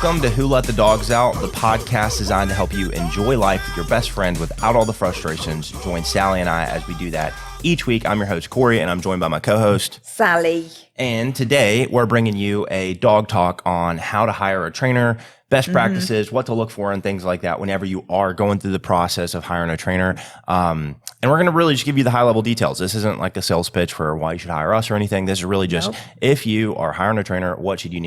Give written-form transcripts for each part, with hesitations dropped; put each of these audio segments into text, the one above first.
Welcome to Who Let the Dogs Out, the podcast designed to help you enjoy life with your best friend without all the frustrations. Join Sally and I as we do that each week. I'm your host, Corey, and I'm joined by my co-host, Sally. And today we're bringing you a dog talk on how to hire a trainer, best practices, what to look for, and things like that whenever you are going through the process of hiring a trainer. And we're going to really just give you the high-level details. This isn't like a sales pitch for why you should hire us or anything. This is really just if you are hiring a trainer, what do you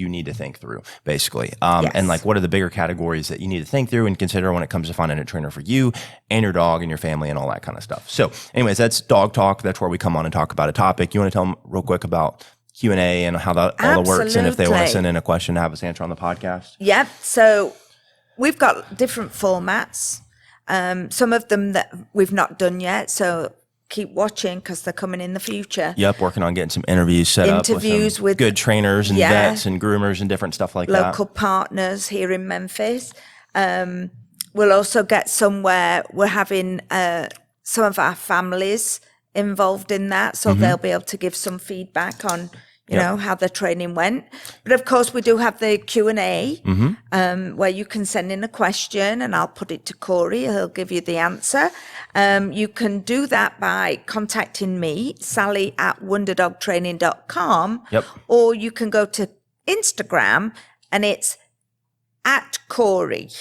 need to think through, basically? And like what are the bigger categories that you need to think through and consider when it comes to finding a trainer for you and your dog and your family and all that kind of stuff. So anyways, that's Dog Talk. That's where we come on and talk about a topic. You want to tell them real quick about Q&A and how that all works, and if they want to send in a question to have us answer on the podcast? Yep. So we've got different formats. Some of them that we've not done yet, so keep watching because they're coming in the future. Yep, working on getting some interviews set up with good trainers and vets and groomers and different stuff like that. Local partners here in Memphis. We'll also get somewhere we're having some of our families involved in that, so they'll be able to give some feedback on you know, how the training went. But of course, we do have the Q&A where you can send in a question and I'll put it to Corey. He'll give you the answer. You can do that by contacting me, sally@wonderdogtraining.com, or you can go to Instagram and it's @Corey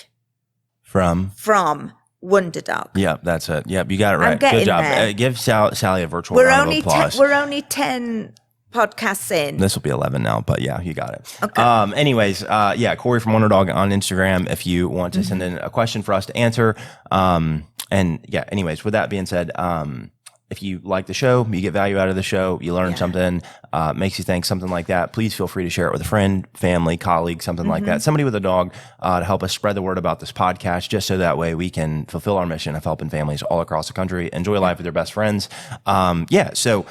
from Wonderdog. Yep, that's it. Yep, you got it right. Good job. Give Sally a virtual round of applause. We're only 10 podcasts in. This will be 11 now, but yeah, you got it. Okay. Anyways, Corey from Wonderdog on Instagram if you want to send in a question for us to answer. Anyways, with that being said, if you like the show, you get value out of the show, you learn something, makes you think, something like that, please feel free to share it with a friend, family, colleague, something like that, somebody with a dog, to help us spread the word about this podcast, just so that way we can fulfill our mission of helping families all across the country enjoy life with their best friends. So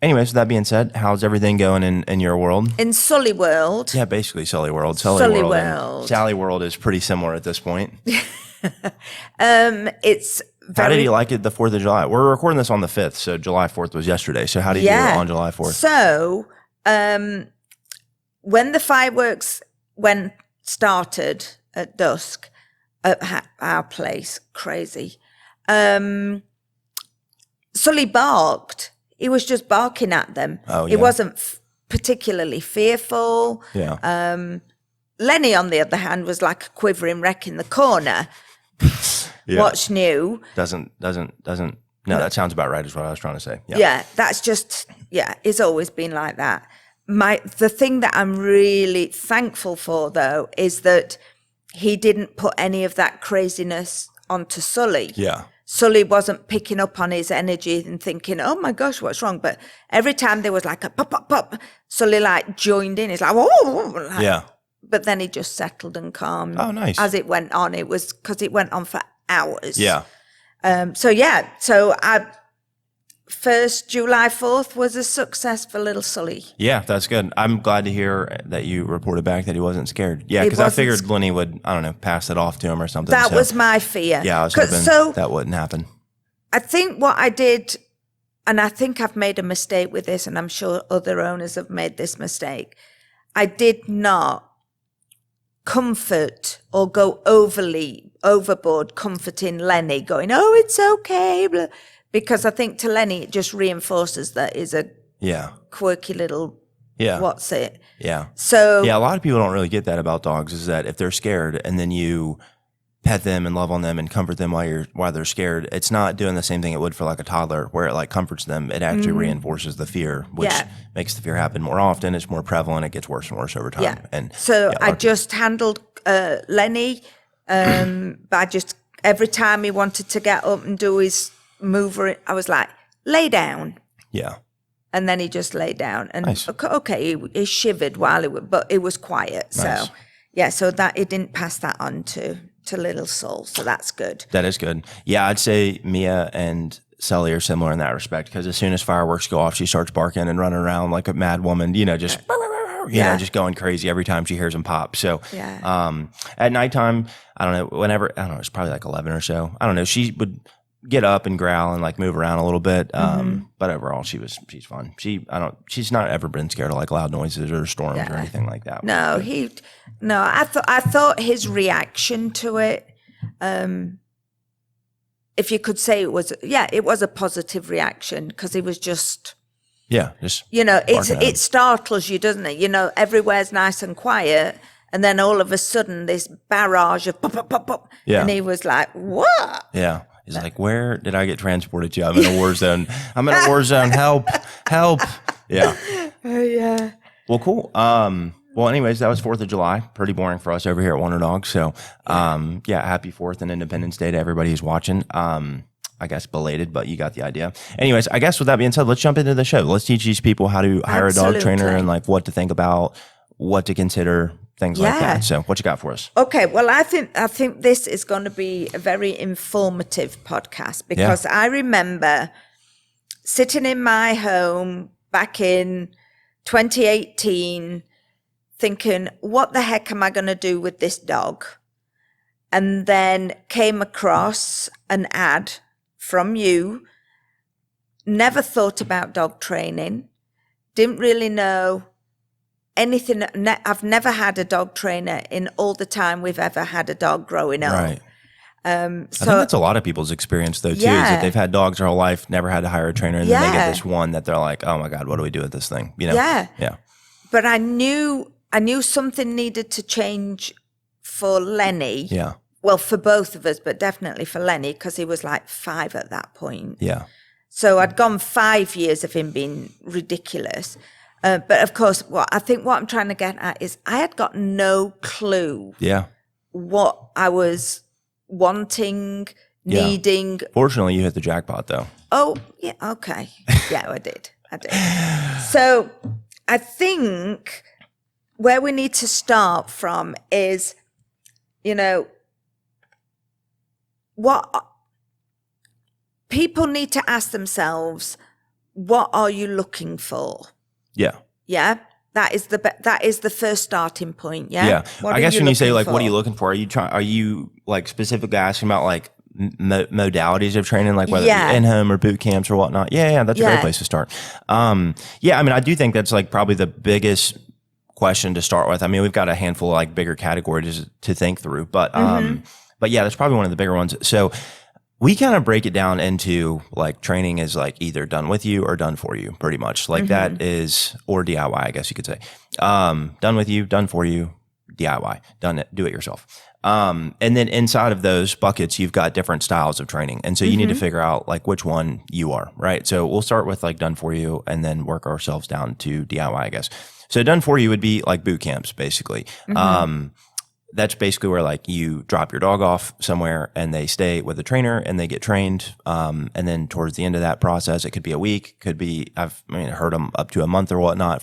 anyways, with that being said, how's everything going in your world? In Sully World. Yeah, basically Sully World. Sully World. Sally World is pretty similar at this point. It's How did you like it the 4th of July? We're recording this on the 5th, so July 4th was yesterday. So how did you do it on July 4th? So when the fireworks started at dusk at our place, crazy, Sully barked. He was just barking at them. Oh, yeah. He wasn't particularly fearful. Yeah. Lenny, on the other hand, was like a quivering wreck in the corner. What's new? Doesn't. No, that sounds about right is what I was trying to say. Yeah, that's just, it's always been like that. The thing that I'm really thankful for, though, is that he didn't put any of that craziness onto Sully. Yeah. Sully wasn't picking up on his energy and thinking, oh my gosh, what's wrong? But every time there was like a pop, pop, pop, Sully like joined in. He's like, whoa. But then he just settled and calmed. Oh, nice. As it went on. It was because it went on for hours. Yeah. So first July 4th was a successful little Sully. Yeah, that's good. I'm glad to hear that you reported back that he wasn't scared. Yeah, because I figured Lenny would, pass it off to him or something. That was my fear. Yeah, I was hoping that wouldn't happen. I think what I did, and I think I've made a mistake with this, and I'm sure other owners have made this mistake. I did not comfort or go overboard comforting Lenny, going, oh, it's okay, blah. Because I think to Lenny, it just reinforces that he's a quirky little, what's it? Yeah. So a lot of people don't really get that about dogs, is that if they're scared and then you pet them and love on them and comfort them while they're scared, it's not doing the same thing it would for like a toddler where it like comforts them. It actually reinforces the fear, which makes the fear happen more often. It's more prevalent. It gets worse and worse over time. Yeah. And so I just handled Lenny by just every time he wanted to get up and do his mover, I was like, lay down. Yeah. And then he just lay down. And nice. Okay, he shivered while but it was quiet. Nice. So that it didn't pass that on to little Soul. So that's good. That is good. Yeah, I'd say Mia and Sully are similar in that respect, because as soon as fireworks go off, she starts barking and running around like a mad woman, just just going crazy every time she hears them pop. So at nighttime, it's probably like 11 or so. I don't know. She would get up and growl and like move around a little bit. But overall she's fun. She's not ever been scared of like loud noises or storms or anything like that. No, I thought his reaction to it, if you could say it was a positive reaction, because he was just, it startles you, doesn't it? Everywhere's nice and quiet, and then all of a sudden this barrage of pop, pop, pop, pop, and he was like, what? Yeah. He's like, where did I get transported to? I'm in a war zone. I'm in a war zone. Help. Yeah. Yeah. Well, cool. Well, anyways, that was 4th of July. Pretty boring for us over here at Wonder Dog. So, happy 4th and Independence Day to everybody who's watching. I guess belated, but you got the idea. Anyways, I guess with that being said, let's jump into the show. Let's teach these people how to hire a dog trainer and like what to think about, what to consider, things like that. So what you got for us? Okay. Well, I think this is going to be a very informative podcast, because I remember sitting in my home back in 2018 thinking, what the heck am I going to do with this dog? And then came across an ad from you. Never thought about dog training. Didn't really know anything. I've never had a dog trainer in all the time we've ever had a dog growing up. Right. I think that's a lot of people's experience though too, is that they've had dogs their whole life, never had to hire a trainer, and then they get this one that they're like, oh my God, what do we do with this thing? Yeah. But I knew something needed to change for Lenny. Yeah. Well, for both of us, but definitely for Lenny, because he was like 5 at that point. Yeah. So I'd gone 5 years of him being ridiculous. But of course, what I'm trying to get at is I had got no clue what I was wanting, needing. Fortunately, you hit the jackpot though. Oh, yeah, okay. Yeah, I did. So I think where we need to start from is, what people need to ask themselves, what are you looking for? Yeah. Yeah. That is the first starting point. Yeah. Yeah. I guess when you say like, what are you looking for? Are you like specifically asking about like modalities of training, like whether it's in-home or boot camps or whatnot? Yeah. That's a great place to start. I mean, I do think that's like probably the biggest question to start with. I mean, we've got a handful of like bigger categories to think through, but yeah, that's probably one of the bigger ones. So we kind of break it down into like training is like either done with you or done for you, pretty much. Like that is, or DIY, I guess you could say. Done with you, done for you, DIY, do it yourself. And then inside of those buckets, you've got different styles of training. And so you need to figure out like which one you are, right? So we'll start with like done for you and then work ourselves down to DIY, I guess. So done for you would be like boot camps, basically. That's basically where like you drop your dog off somewhere and they stay with a trainer and they get trained. And then towards the end of that process, it could be a week, could be, I've heard them up to a month or whatnot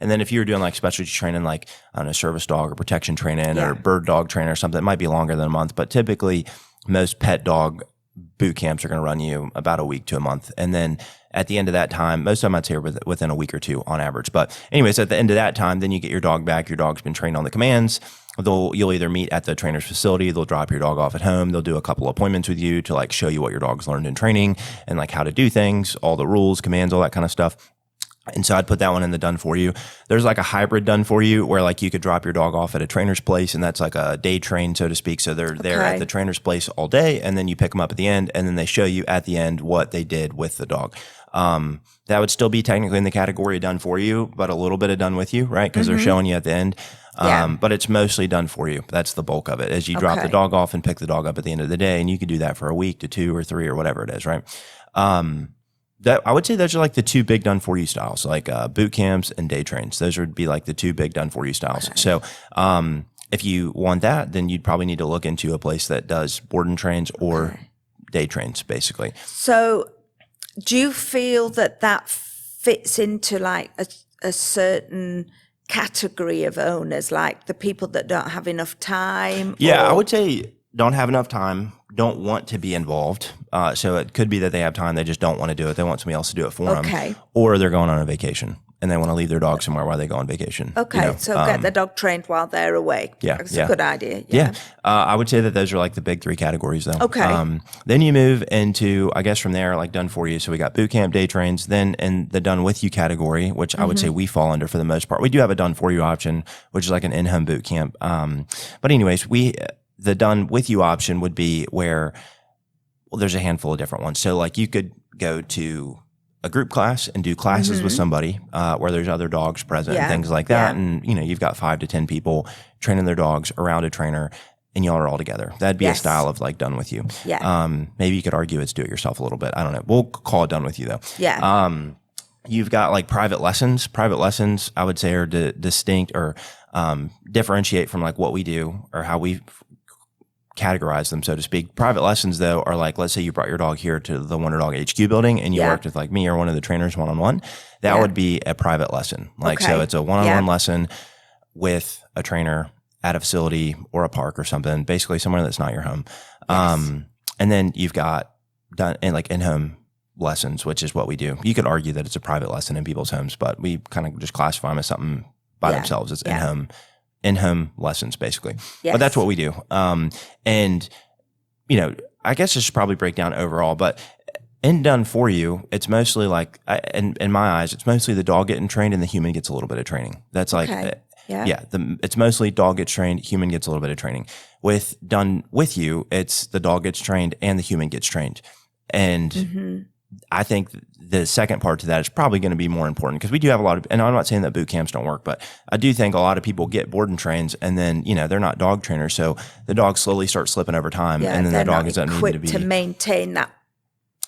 and then if you're doing like specialty training, like on a service dog or protection training or bird dog training or something, it might be longer than a month, but typically most pet dog boot camps are going to run you about a week to a month. And then at the end of that time, most of them I'd say are within a week or two on average. But anyways, at the end of that time, then you get your dog back. Your dog's been trained on the commands. You'll either meet at the trainer's facility, they'll drop your dog off at home, they'll do a couple appointments with you to like show you what your dog's learned in training and like how to do things, all the rules, commands, all that kind of stuff. And so I'd put that one in the done for you. There's like a hybrid done for you where like you could drop your dog off at a trainer's place and that's like a day train, so to speak. So they're there at the trainer's place all day and then you pick them up at the end and then they show you at the end what they did with the dog. That would still be technically in the category of done for you, but a little bit of done with you, right? Because they're showing you at the end. But it's mostly done for you. That's the bulk of it, as you drop the dog off and pick the dog up at the end of the day. And you could do that for a week to 2 or 3 or whatever it is, right? That I would say those are like the 2 big done for you styles, like boot camps and day trains. Those would be like the 2 big done for you styles. So if you want that, then you'd probably need to look into a place that does board and trains or day trains, basically. So do you feel that fits into like a certain category of owners, like the people that don't have enough time? Yeah, I would say don't have enough time, don't want to be involved. So it could be that they have time, they just don't want to do it. They want somebody else to do it for them. Or they're going on a vacation. and they want to leave their dog somewhere while they go on vacation. Okay, so get the dog trained while they're away. Yeah, That's a good idea. Yeah. I would say that those are like the big 3 categories though. Okay. Then you move into, I guess from there, like done for you. So we got boot camp, day trains, then in the done with you category, which I would say we fall under for the most part. We do have a done for you option, which is like an in-home boot camp. But anyways, the done with you option would be where, well, there's a handful of different ones. So like you could go to a group class and do classes with somebody where there's other dogs present and things like that. And, you've got 5 to 10 people training their dogs around a trainer and y'all are all together. That'd be a style of like done with you. Yeah. Maybe you could argue it's do it yourself a little bit. I don't know. We'll call it done with you though. Yeah. You've got like private lessons. Private lessons, I would say, are distinct or differentiate from like what we do or how we categorize them, so to speak. Private lessons, though, are like, let's say you brought your dog here to the Wonder Dog HQ building and you worked with like me or one of the trainers one-on-one. That would be a private lesson. Like, so it's a one-on-one lesson with a trainer at a facility or a park or something, basically somewhere that's not your home. And then you've got done in like in-home lessons, which is what we do. You could argue that it's a private lesson in people's homes, but we kind of just classify them as something by themselves. It's in-home lessons, basically. But that's what we do. And, I guess I should probably break down overall, but in done for you, it's mostly like, in my eyes, it's mostly the dog getting trained and the human gets a little bit of training. That's like, it's mostly dog gets trained, human gets a little bit of training. With done with you, it's the dog gets trained and the human gets trained. And I think the second part to that is probably going to be more important because we do have a lot of, and I'm not saying that boot camps don't work, but I do think a lot of people get board and trains and then, they're not dog trainers. So the dog slowly starts slipping over time and then the dog is unable to maintain that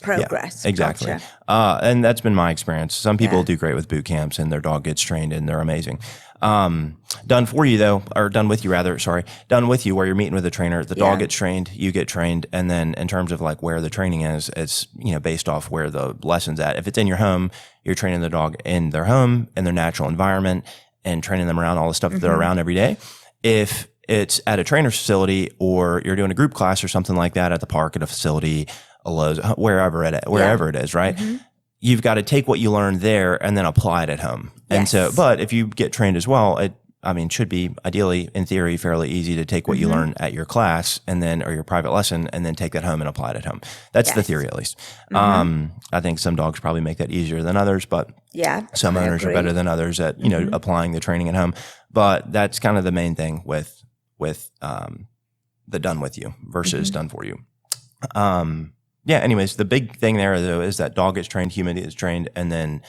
progress. Yeah, exactly. Gotcha. And that's been my experience. Some people do great with boot camps and their dog gets trained and they're amazing. Done for you though, or done with you rather, sorry, done with you where you're meeting with a trainer, the dog gets trained, you get trained. And then in terms of like where the training is, it's, based off where the lesson's at. If it's in your home, you're training the dog in their home, in their natural environment and training them around all the stuff that they're around every day. If it's at a trainer's facility or you're doing a group class or something like that at the park, at a facility, a Lowe's, wherever it is, right? You've got to take what you learned there and then apply it at home. And so, but if you get trained as well, it should be ideally, in theory, fairly easy to take what you learn at your class and then, or your private lesson, and then take that home and apply it at home. That's the theory, at least. I think some dogs probably make that easier than others, but some owners are better than others at, applying the training at home. But that's kind of the main thing with the done with you versus done for you. Anyways, the big thing there though is that dog gets trained, human is trained, and then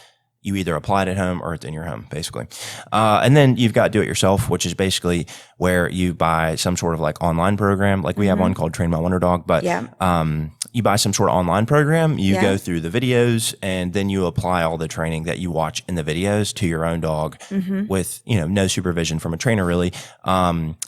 you either apply it at home or it's in your home, basically. And then you've got do it yourself, which is basically where you buy some sort of like online program. Like we have one called Train My Wonder Dog, but you buy some sort of online program, you go through the videos, and then you apply all the training that you watch in the videos to your own dog with, no supervision from a trainer really.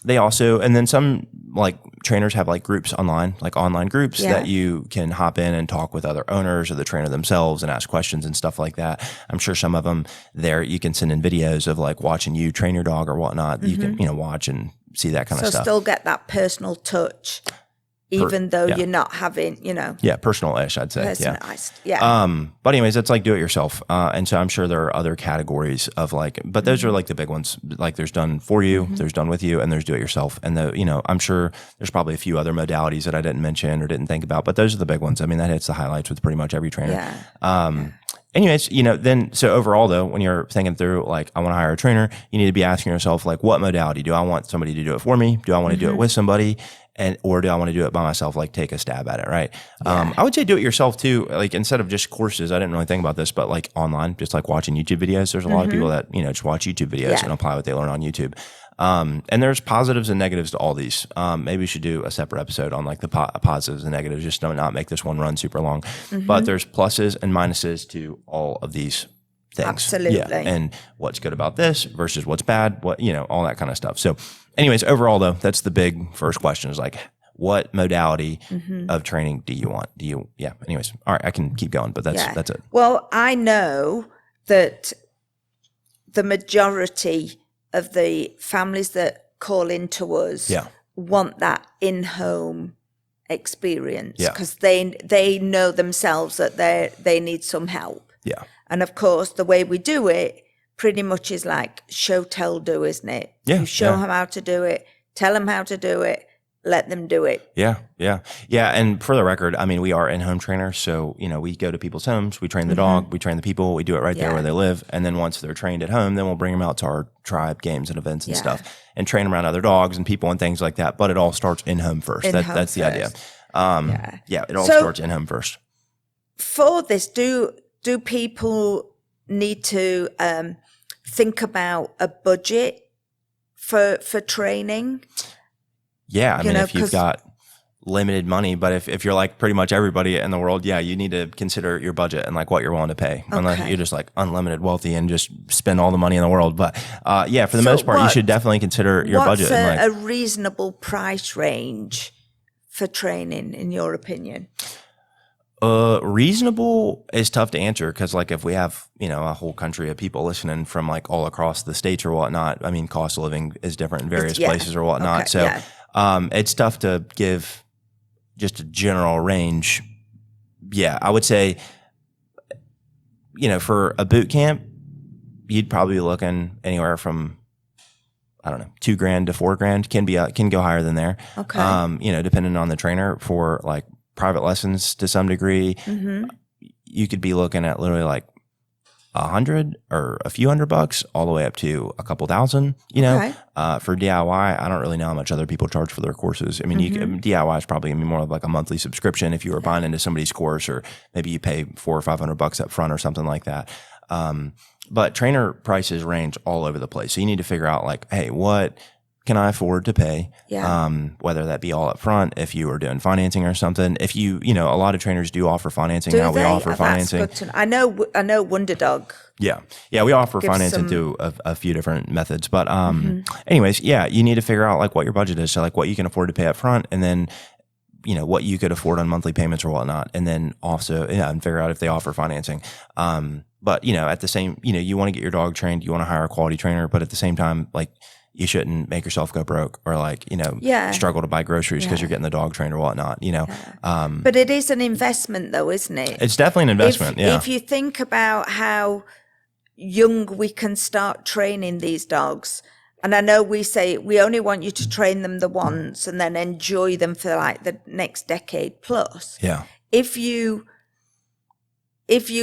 They also, and then some like trainers have like groups online, like online groups that you can hop in and talk with other owners or the trainer themselves and ask questions and stuff like that. I'm sure some of them there, you can send in videos of like watching you train your dog or whatnot. You can, watch and see that kind of stuff. So still get that personal touch, even though you're not having, Yeah, personal-ish, I'd say. Personalized, But anyways, it's like do it yourself. And so I'm sure there are other categories of like, but those are like the big ones. Like there's done for you, there's done with you, and there's do it yourself. And I'm sure there's probably a few other modalities that I didn't mention or didn't think about, but those are the big ones. I mean, that hits the highlights with pretty much every trainer. Anyways, then, so overall though, when you're thinking through, like, I want to hire a trainer, you need to be asking yourself, like, what modality? Do I want somebody to do it for me? Do I want to do it with somebody? Or do I want to do it by myself, like take a stab at it, right? I would say do it yourself too. Like instead of just courses, I didn't really think about this, but like online, just like watching YouTube videos, there's a lot of people that, just watch YouTube videos and apply what they learn on YouTube. And there's positives and negatives to all these. Maybe we should do a separate episode on like the positives and negatives, just to not make this one run super long. But there's pluses and minuses to all of these things. Absolutely. Yeah. And what's good about this versus what's bad, all that kind of stuff. So anyways, overall though, that's the big first question is like, what modality of training do you want? Anyways. All right. I can keep going, but that's it. Well, I know that the majority of the families that call into us want that in-home experience because they know themselves that they need some help. Yeah. And of course, the way we do it, pretty much is like show, tell, do, isn't it? Yeah, You show yeah. them how to do it, tell them how to do it, let them do it. Yeah. And for the record, I mean, we are in-home trainers. So, we go to people's homes, we train the dog, we train the people, we do it right there where they live. And then once they're trained at home, then we'll bring them out to our tribe games and events and stuff and train them around other dogs and people and things like that. But it all starts in-home first. That's the idea. It all starts in-home first. For this, do people need to think about a budget for training? Yeah, I mean, if you've got limited money, but if you're like pretty much everybody in the world, you need to consider your budget and like what you're willing to pay. Unless you're just like unlimited wealthy and just spend all the money in the world. But for the most part, you should definitely consider your budget. What's a reasonable price range for training, in your opinion? Reasonable is tough to answer because like if we have, a whole country of people listening from like all across the states or whatnot, I mean, cost of living is different in various places or whatnot. It's tough to give just a general range. Yeah, I would say, for a boot camp, you'd probably be looking anywhere from, I don't know, $2,000 to $4,000 can go higher than there. Okay. Depending on the trainer. For like private lessons to some degree, you could be looking at literally like $100 or a few $100 all the way up to a couple thousand, for DIY. I don't really know how much other people charge for their courses. I mean, DIY is probably gonna be more of like a monthly subscription if you were buying into somebody's course, or maybe you pay $400 or $500 up front or something like that. But trainer prices range all over the place. So you need to figure out like, hey, what can I afford to pay? Whether that be all up front, if you are doing financing or something. If a lot of trainers do offer financing. We offer financing. That's good to know. I know Wonder Dog. Yeah, we offer financing through a few different methods. But anyways, you need to figure out like what your budget is. So like what you can afford to pay up front, and then what you could afford on monthly payments or whatnot, and then also and figure out if they offer financing. But at the same, you want to get your dog trained, you want to hire a quality trainer, but at the same time, like, you shouldn't make yourself go broke or like, struggle to buy groceries because you're getting the dog trained or whatnot, But it is an investment though, isn't it? It's definitely an investment. If you think about how young we can start training these dogs, and I know we say we only want you to train them the once and then enjoy them for like the next decade plus. Yeah. If you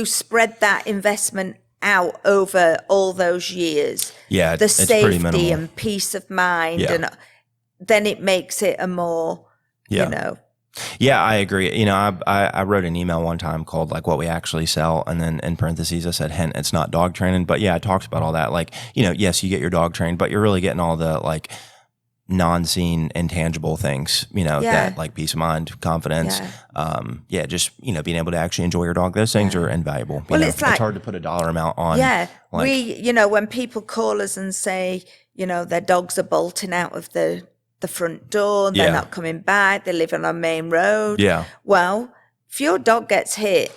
spread that investment out over all those years, the safety and peace of mind, and then it makes it a more, Yeah, I agree. I wrote an email one time called like what we actually sell, and then in parentheses I said, hint, it's not dog training. But it talks about all that. Like, yes, you get your dog trained, but you're really getting all the like non-seen intangible things, that like peace of mind, confidence, just being able to actually enjoy your dog. Those things are invaluable. It's hard to put a dollar amount on. When people call us and say, their dogs are bolting out of the front door, they're not coming back, they live on a main road. Well, if your dog gets hit,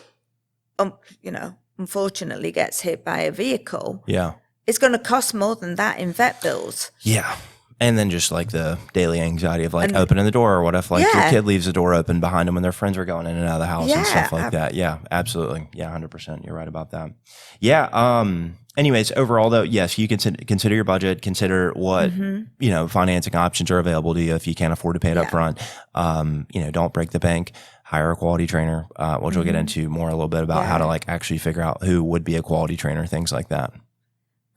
unfortunately gets hit by a vehicle, it's going to cost more than that in vet bills. And then just like the daily anxiety of like opening the door, or what if like your kid leaves the door open behind them when their friends are going in and out of the house and stuff like that. Yeah, absolutely. Yeah, 100%. You're right about that. Yeah. Anyways, overall though, yes, you can consider your budget, consider what, financing options are available to you if you can't afford to pay it up front. Don't break the bank. Hire a quality trainer, which we'll get into more a little bit about how to like actually figure out who would be a quality trainer, things like that.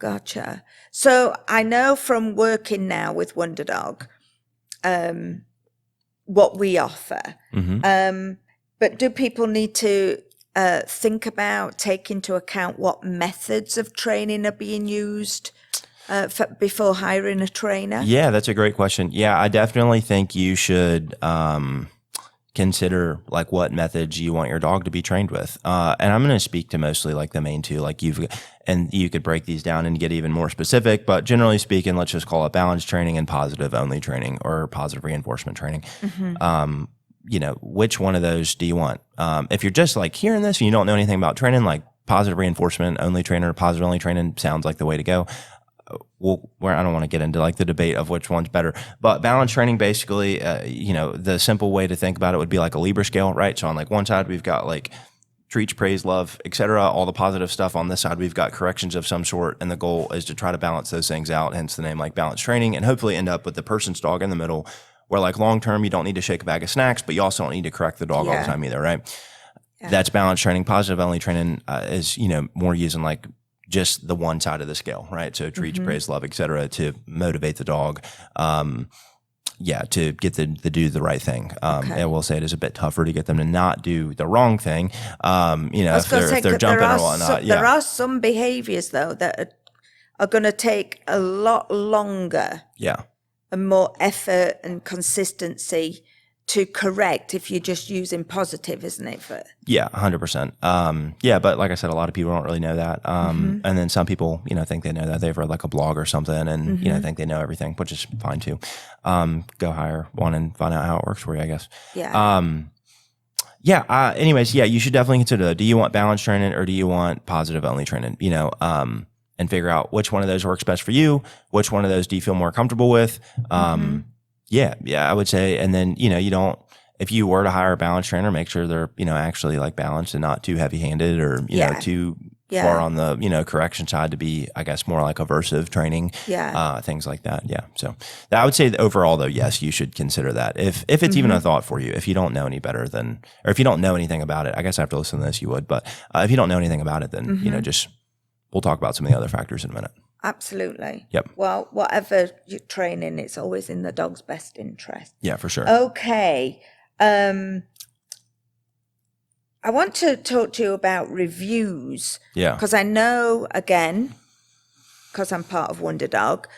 Gotcha. So I know from working now with Wonder Dog, what we offer. But do people need to think about, take into account what methods of training are being used before hiring a trainer? Yeah, that's a great question. Yeah, I definitely think you should consider like what methods you want your dog to be trained with. And I'm going to speak to mostly like the main two, like you could break these down and get even more specific, but generally speaking, let's just call it balance training and positive only training, or positive reinforcement training. Which one of those do you want? If you're just like hearing this and you don't know anything about training, like positive reinforcement only trainer, positive only training sounds like the way to go. Where I don't want to get into like the debate of which one's better, but balance training basically, the simple way to think about it would be like a Libra scale, right? So on like one side, we've got like treats, praise, love, etc. All the positive stuff. On this side, we've got corrections of some sort, and the goal is to try to balance those things out, hence the name, like balance training, and hopefully end up with the person's dog in the middle, where like long term you don't need to shake a bag of snacks, but you also don't need to correct the dog all the time either, right? That's balance training. Positive only training is, more using like just the one side of the scale, right? So treats, praise, love, etc. to motivate the dog. To get the do the right thing. And we'll say it is a bit tougher to get them to not do the wrong thing. If they're jumping or whatnot. There are some behaviors though that are going to take a lot longer. Yeah. And more effort and consistency to correct if you're just using positive, isn't it? 100%. But like I said, a lot of people don't really know that. And then some people, think they know that. They've read like a blog or something and, think they know everything, which is fine too. Go hire one and find out how it works for you, I guess. Anyways, you should definitely consider, do you want balance training or do you want positive only training? And figure out which one of those works best for you. Which one of those do you feel more comfortable with? I would say. And then, if you were to hire a balance trainer, make sure they're, actually like balanced and not too heavy handed or, too far on the, correction side to be, I guess, more like aversive training, things like that. So I would say that overall though, yes, you should consider that if it's even a thought for you. If you don't know any better than, or if you don't know anything about it, I guess after listening to this, you would, but if you don't know anything about it, then, we'll talk about some of the other factors in a minute. Absolutely. Yep. Well, whatever you're training, it's always in the dog's best interest. Yeah, for sure. Okay. I want to talk to you about reviews. Yeah. Because I know, again, because I'm part of Wonder Dog,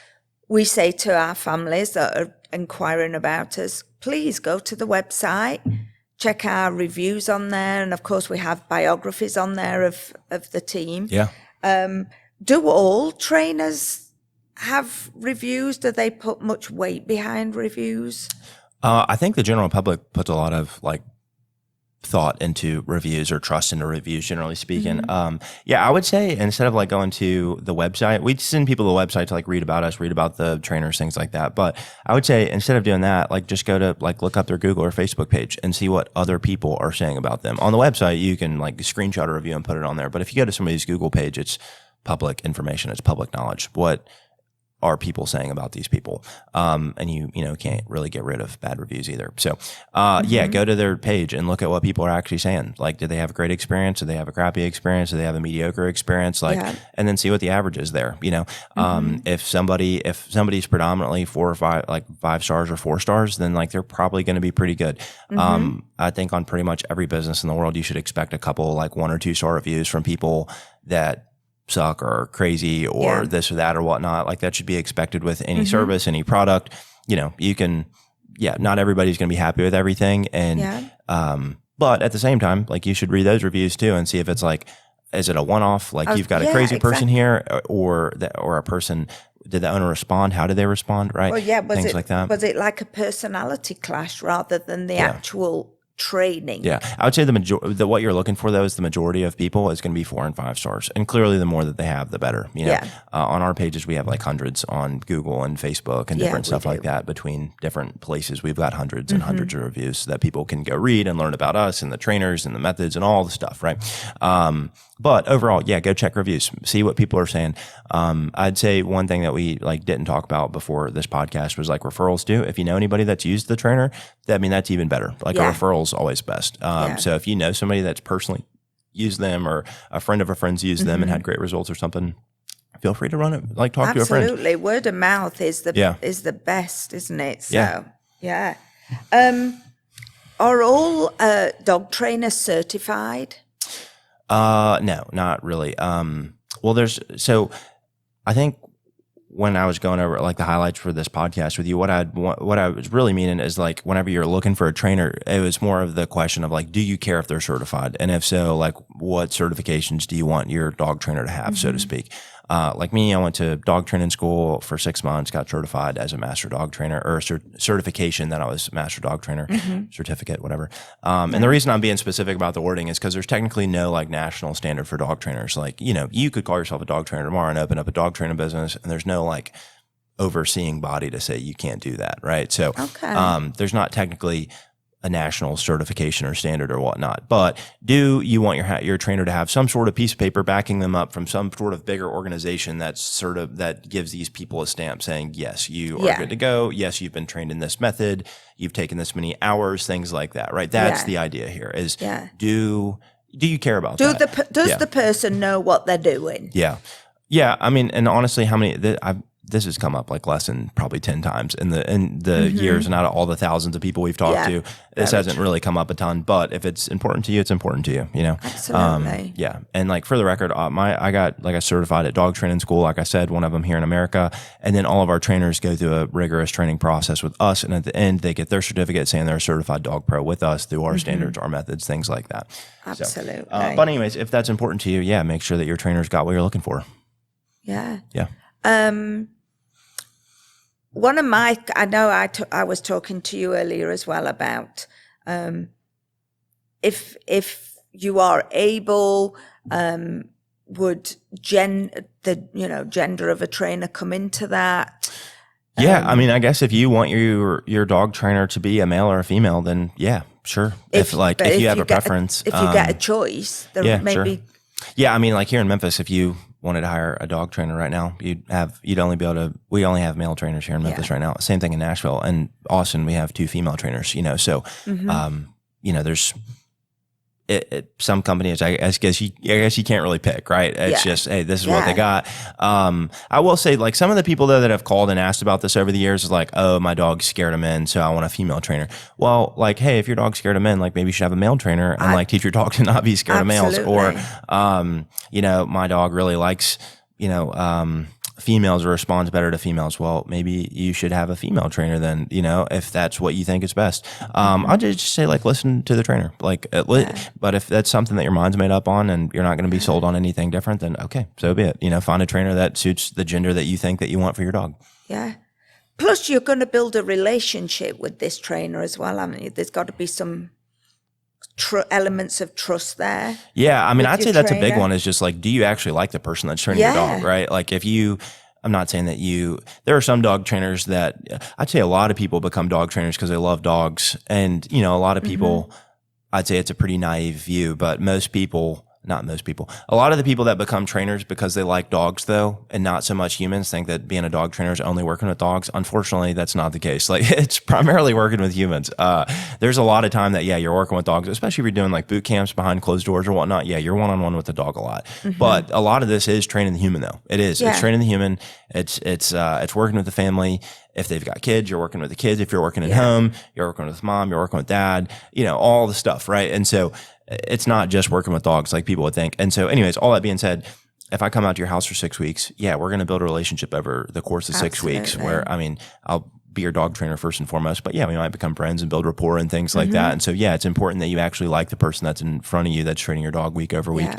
we say to our families that are inquiring about us, please go to the website, check our reviews on there. And of course, we have biographies on there of the team. Yeah. Do all trainers have reviews? Do they put much weight behind reviews? I think the general public puts a lot of like thought into reviews or trust into reviews, generally speaking. I would say instead of like going to the website, we send people to the website to like read about us, read about the trainers, things like that. But I would say instead of doing that, like just go to like look up their Google or Facebook page and see what other people are saying about them. On the website, you can like screenshot a review and put it on there. But if you go to somebody's Google page, it's public information, it's public knowledge. What are people saying about these people? And you can't really get rid of bad reviews either. So, go to their page and look at what people are actually saying. Like, did they have a great experience? Did they have a crappy experience? Did they have a mediocre experience? And then see what the average is there. If somebody's predominantly 4 or 5, like 5 stars or 4 stars, then like they're probably going to be pretty good. I think on pretty much every business in the world, you should expect a couple like 1 or 2 star reviews from people that suck or crazy or this or that or whatnot. Like that should be expected with any service, any product. You can, not everybody's going to be happy with everything. And, but at the same time, like you should read those reviews too and see if it's like, is it a one-off? Like you've got a crazy person here or a person, did the owner respond? How did they respond? Right. Well, things like that. Was it like a personality clash rather than the actual training? I would say what you're looking for though is the majority of people is going to be 4 and 5 stars, and clearly the more that they have, the better. On our pages we have like hundreds on Google and Facebook and different stuff like that. Between different places, we've got hundreds and hundreds of reviews that people can go read and learn about us and the trainers and the methods and all the stuff, right? But overall, go check reviews, see what people are saying. I'd say one thing that we like didn't talk about before this podcast was like referrals too. If you know anybody that's used the trainer, that's even better. Like a referral's always best. So if you know somebody that's personally used them or a friend of a friend's used them and had great results or something, feel free to run it. Like talk to a friend. Absolutely, word of mouth is the best, isn't it? So are all dog trainers certified? No, not really. I think when I was going over like the highlights for this podcast with you, what I was really meaning is like whenever you're looking for a trainer, it was more of the question of like, do you care if they're certified? And if so, like what certifications do you want your dog trainer to have, so to speak? Like me, I went to dog training school for 6 months, got certified as a master dog trainer, or certification that I was master dog trainer, certificate, whatever. And the reason I'm being specific about the wording is because there's technically no like national standard for dog trainers. Like, you could call yourself a dog trainer tomorrow and open up a dog training business, and there's no like overseeing body to say you can't do that, right? So there's not technically a national certification or standard or whatnot. But do you want your trainer to have some sort of piece of paper backing them up from some sort of bigger organization that gives these people a stamp saying, yes, you are good to go. Yes, you've been trained in this method. You've taken this many hours, things like that, right? That's the idea here is do you care about that? Does the person know what they're doing? Yeah. Yeah. I mean, and honestly, this has come up like less than probably 10 times in the years, and out of all the thousands of people we've talked to, this hasn't really come up a ton. But if it's important to you, it's important to you, you know? Absolutely. Yeah. And like for the record, I got like a certified at dog training school, like I said, one of them here in America. And then all of our trainers go through a rigorous training process with us. And at the end, they get their certificate saying they're a certified dog pro with us through our standards, our methods, things like that. Absolutely. So, but anyways, if that's important to you, make sure that your trainer's got what you're looking for. Yeah. Yeah. One of my, I know I was talking to you earlier as well about if you are able, would gender of a trainer come into that? Yeah, I mean, I guess if you want your dog trainer to be a male or a female, then yeah, sure. If you have a preference, if you get a choice, there may be. Yeah, I mean, like here in Memphis, if you wanted to hire a dog trainer right now, we only have male trainers here in Memphis right now. Same thing in Nashville and Austin. We have 2 female trainers, you know, so, there's some companies, I guess you can't really pick, right? It's just, hey, this is what they got. I will say, like, some of the people though that have called and asked about this over the years is like, oh, my dog scared of men, so I want a female trainer. Well, like, hey, if your dog's scared of men, like maybe you should have a male trainer and teach your dog to not be scared of males. Or, my dog really likes, females or responds better to females. Well, maybe you should have a female trainer then, if that's what you think is best. I'll just say, like, listen to the trainer, but if that's something that your mind's made up on and you're not going to be sold on anything different, then okay, so be it. Find a trainer that suits the gender that you think that you want for your dog. Yeah. Plus you're going to build a relationship with this trainer as well. I mean, there's got to be some elements of trust there. Yeah, I mean, I'd say that's a big one, is just like, do you actually like the person that's training your dog, right? Like I'm not saying that there are some dog trainers that, I'd say a lot of people become dog trainers because they love dogs. And, a lot of people, I'd say it's a pretty naive view, but a lot of the people that become trainers because they like dogs though, and not so much humans, think that being a dog trainer is only working with dogs. Unfortunately, that's not the case. Like, it's primarily working with humans. There's a lot of time that, you're working with dogs, especially if you're doing like boot camps behind closed doors or whatnot. Yeah, you're one-on-one with the dog a lot. But a lot of this is training the human though. It is. It's training the human. It's working with the family. If they've got kids, you're working with the kids. If you're working at home, you're working with mom, you're working with dad, all the stuff, right? And so it's not just working with dogs like people would think. And so anyways, all that being said, if I come out to your house for 6 weeks, we're going to build a relationship over the course of 6 weeks where, I'll be your dog trainer first and foremost, but we might become friends and build rapport and things like that. And so, it's important that you actually like the person that's in front of you that's training your dog week over week.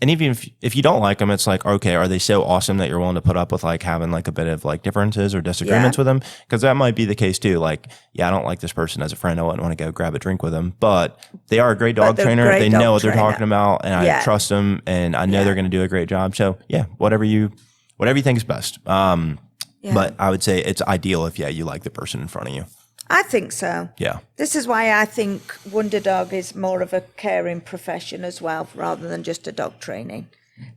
And even if you don't like them, it's like, okay, are they so awesome that you're willing to put up with like having like a bit of like differences or disagreements with them? Because that might be the case too. Like, I don't like this person as a friend. I wouldn't want to go grab a drink with them, but they are a great dog trainer. They know what they're talking about, and I trust them, and I know they're going to do a great job. So whatever you think is best. But I would say it's ideal if you like the person in front of you. I think so. Yeah. This is why I think Wonder Dog is more of a caring profession as well, rather than just a dog training,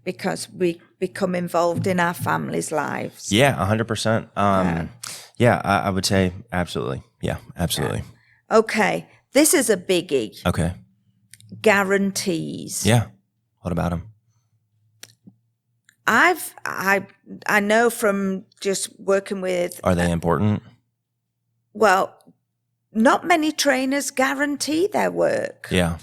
because we become involved in our families' lives. Yeah, 100%. I would say absolutely. Yeah, absolutely. Yeah. Okay. This is a biggie. Okay. Guarantees. Yeah. What about them? I know from just working with. Are they important? Well, not many trainers guarantee their work. Yeah.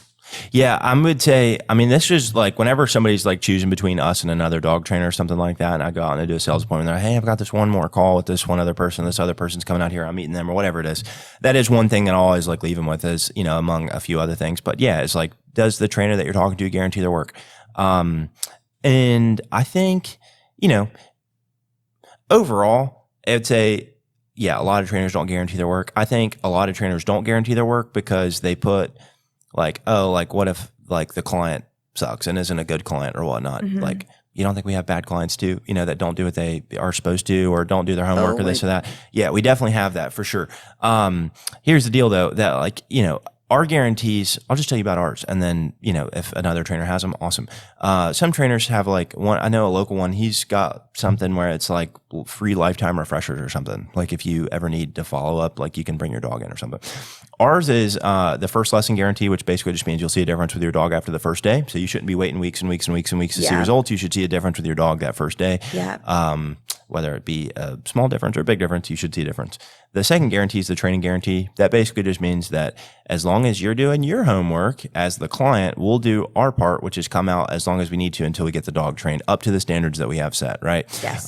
Yeah, I would say, this is like whenever somebody's like choosing between us and another dog trainer or something like that, and I go out and I do a sales appointment, they're like, hey, I've got this one more call with this one other person, this other person's coming out here, I'm meeting them or whatever it is. That is one thing that I always like leave them with is, among a few other things. But it's like, does the trainer that you're talking to guarantee their work? And I think, overall, I'd say, a lot of trainers don't guarantee their work. I think a lot of trainers don't guarantee their work because they put like, what if like the client sucks and isn't a good client or whatnot? Like, You don't think we have bad clients too, that don't do what they are supposed to or don't do their homework or this or that? Yeah, we definitely have that for sure. Here's the deal though, that our guarantees, I'll just tell you about ours. And then, if another trainer has them, awesome. Some trainers have like one, I know a local one, he's got something where it's like free lifetime refreshers or something. Like if you ever need to follow up, like you can bring your dog in or something. Ours is the first lesson guarantee, which basically just means you'll see a difference with your dog after the first day. So you shouldn't be waiting weeks and weeks and weeks and weeks to see results. You should see a difference with your dog that first day. Yeah. Whether it be a small difference or a big difference, you should see a difference. The second guarantee is the training guarantee. That basically just means that as long as you're doing your homework as the client, we'll do our part, which is come out as long as we need to until we get the dog trained up to the standards that we have set, right? Yes.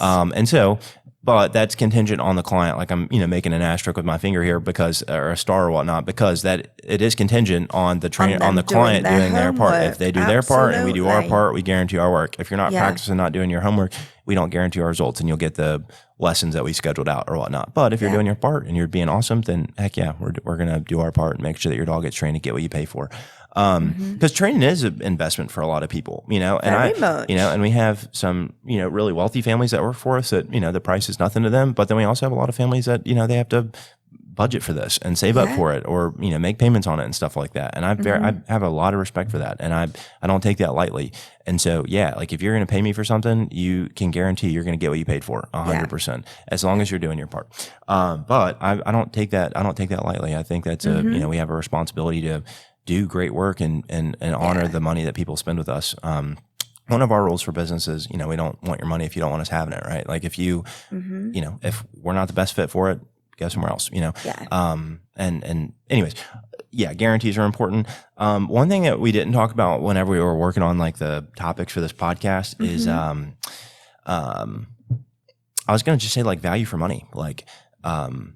But that's contingent on the client. Like I'm, making an asterisk with my finger here or a star or whatnot, because that it is contingent on the on the client doing their part. If they do their part and we do our part, we guarantee our work. If you're not practicing, not doing your homework, we don't guarantee our results, and you'll get the lessons that we scheduled out or whatnot. But if you're doing your part and you're being awesome, then heck yeah, we're gonna do our part and make sure that your dog gets trained and get what you pay for. Because training is an investment for a lot of people, Very much. And we have some, really wealthy families that work for us that, the price is nothing to them. But then we also have a lot of families that, they have to budget for this and save up for it or, make payments on it and stuff like that. And I have a lot of respect for that. And I don't take that lightly. And so, like if you're going to pay me for something, you can guarantee you're going to get what you paid for 100%, as long as you're doing your part. But I don't take that lightly. I think that's we have a responsibility to do great work and honor the money that people spend with us. One of our rules for business is, we don't want your money if you don't want us having it, right? Like if you, if we're not the best fit for it, go somewhere else, and anyways, guarantees are important. One thing that we didn't talk about whenever we were working on like the topics for this podcast is, I was going to just say like value for money, like, and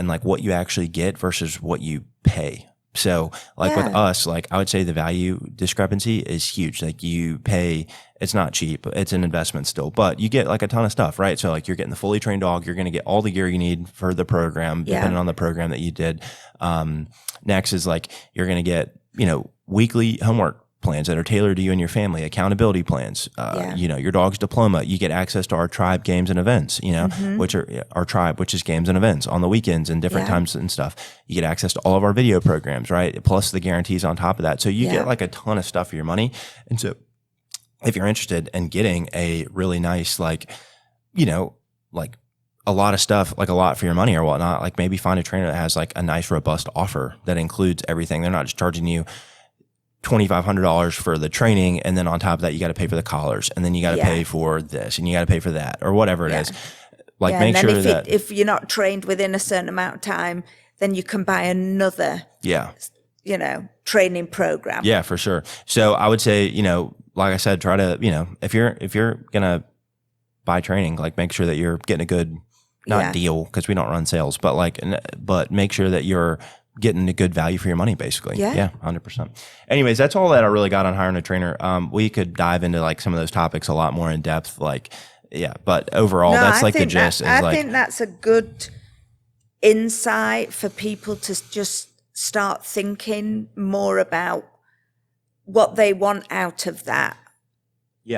like what you actually get versus what you pay. So like with us, like I would say the value discrepancy is huge. Like you pay, it's not cheap. It's an investment still, but you get like a ton of stuff, right? So like you're getting the fully trained dog. You're going to get all the gear you need for the program, depending on the program that you did. Next is like, you're going to get, weekly homework plans that are tailored to you and your family, accountability plans, your dog's diploma. You get access to our tribe games and events, which are our tribe, which is games and events on the weekends and different times and stuff. You get access to all of our video programs, right? Plus the guarantees on top of that. So you get like a ton of stuff for your money. And so if you're interested in getting a really nice, like, like a lot of stuff, like a lot for your money or whatnot, like maybe find a trainer that has like a nice, robust offer that includes everything. They're not just charging you $2,500 for the training, and then on top of that, you got to pay for the collars, and then you got to pay for this, and you got to pay for that, or whatever it is. Like make sure that if you're not trained within a certain amount of time, then you can buy another, training program. Yeah, for sure. So I would say, like I said, try to, if you're gonna buy training, like make sure that you're getting a good, not deal, because we don't run sales, but make sure that you're getting a good value for your money, basically. Yeah, 100%. Anyways, that's all that I really got on hiring a trainer. We could dive into like some of those topics a lot more in depth, but overall, that's like the gist. I think that's a good insight for people to just start thinking more about what they want out of that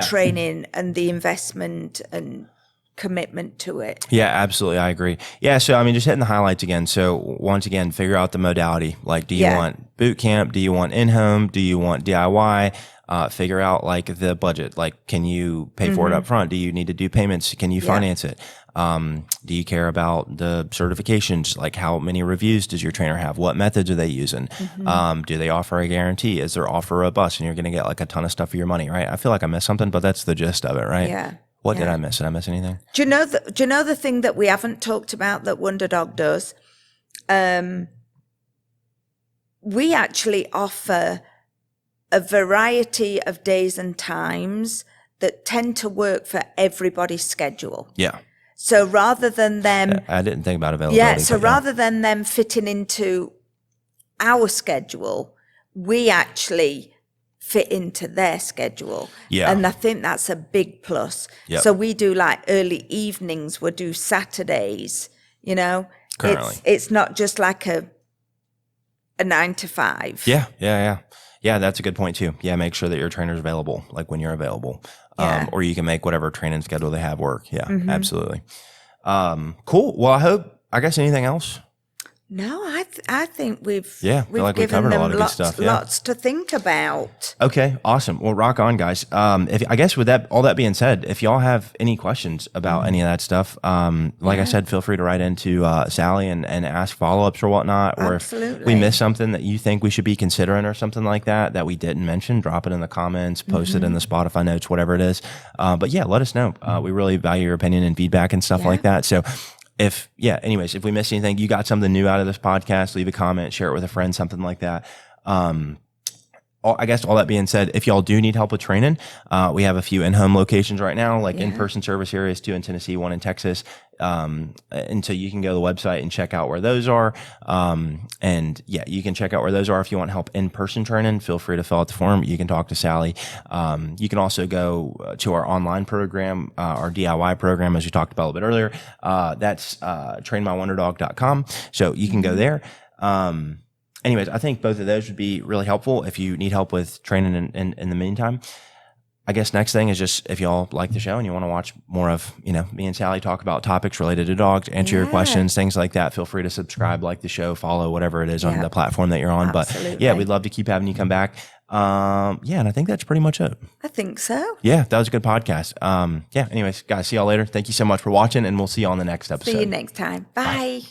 training and the investment and commitment to it. Yeah, absolutely. I agree. Yeah. So, I mean, just hitting the highlights again. So once again, figure out the modality. Like, do you want boot camp? Do you want in-home? Do you want DIY? Figure out like the budget. Like, can you pay for it up front? Do you need to do payments? Can you finance it? Do you care about the certifications? Like, how many reviews does your trainer have? What methods are they using? Do they offer a guarantee? Is their offer robust? And you're going to get like a ton of stuff for your money, right? I feel like I missed something, but that's the gist of it, right? Yeah. What did I miss? Did I miss anything? Do you know the thing that we haven't talked about that Wonder Dog does? We actually offer a variety of days and times that tend to work for everybody's schedule. Yeah. So rather than them... I didn't think about availability. Yeah, rather than them fitting into our schedule, we actually fit into their schedule. Yeah. And I think that's a big plus. Yep. So we do like early evenings, we'll do Saturdays, Currently. It's not just like a 9 to 5. Yeah. Yeah, that's a good point too. Yeah, make sure that your trainer's available, like when you're available. Yeah. Or you can make whatever training schedule they have work. Yeah, absolutely. Cool. Well, I guess anything else? No, I think we've feel like we given covered a them lot of good stuff. Yeah. lots to think about. Okay, awesome. Well, rock on, guys. If I guess with that, all that being said, if y'all have any questions about any of that stuff, like I said, feel free to write into Sally and ask follow-ups or whatnot. Or if we missed something that you think we should be considering or something like that we didn't mention, drop it in the comments, post it in the Spotify notes, whatever it is. But yeah, let us know. We really value your opinion and feedback and stuff like that. So anyways, if we missed anything, you got something new out of this podcast, leave a comment, share it with a friend, something like that. I guess all that being said, if y'all do need help with training, we have a few in-home locations right now, like in-person service areas, 2 in Tennessee, 1 in Texas. And so you can go to the website and check out where those are. And yeah, you can check out where those are. If you want help in-person training, feel free to fill out the form. You can talk to Sally. You can also go to our online program, our DIY program, as we talked about a little bit earlier. That's trainmywonderdog.com. So you can go there. Anyways, I think both of those would be really helpful if you need help with training in the meantime. I guess next thing is just if y'all like the show and you want to watch more of, me and Sally talk about topics related to dogs, answer your questions, things like that, feel free to subscribe, like the show, follow whatever it is on the platform that you're on. Absolutely. But yeah, we'd love to keep having you come back. And I think that's pretty much it. I think so. Yeah, that was a good podcast. Anyways, guys, see y'all later. Thank you so much for watching, and we'll see you on the next episode. See you next time. Bye.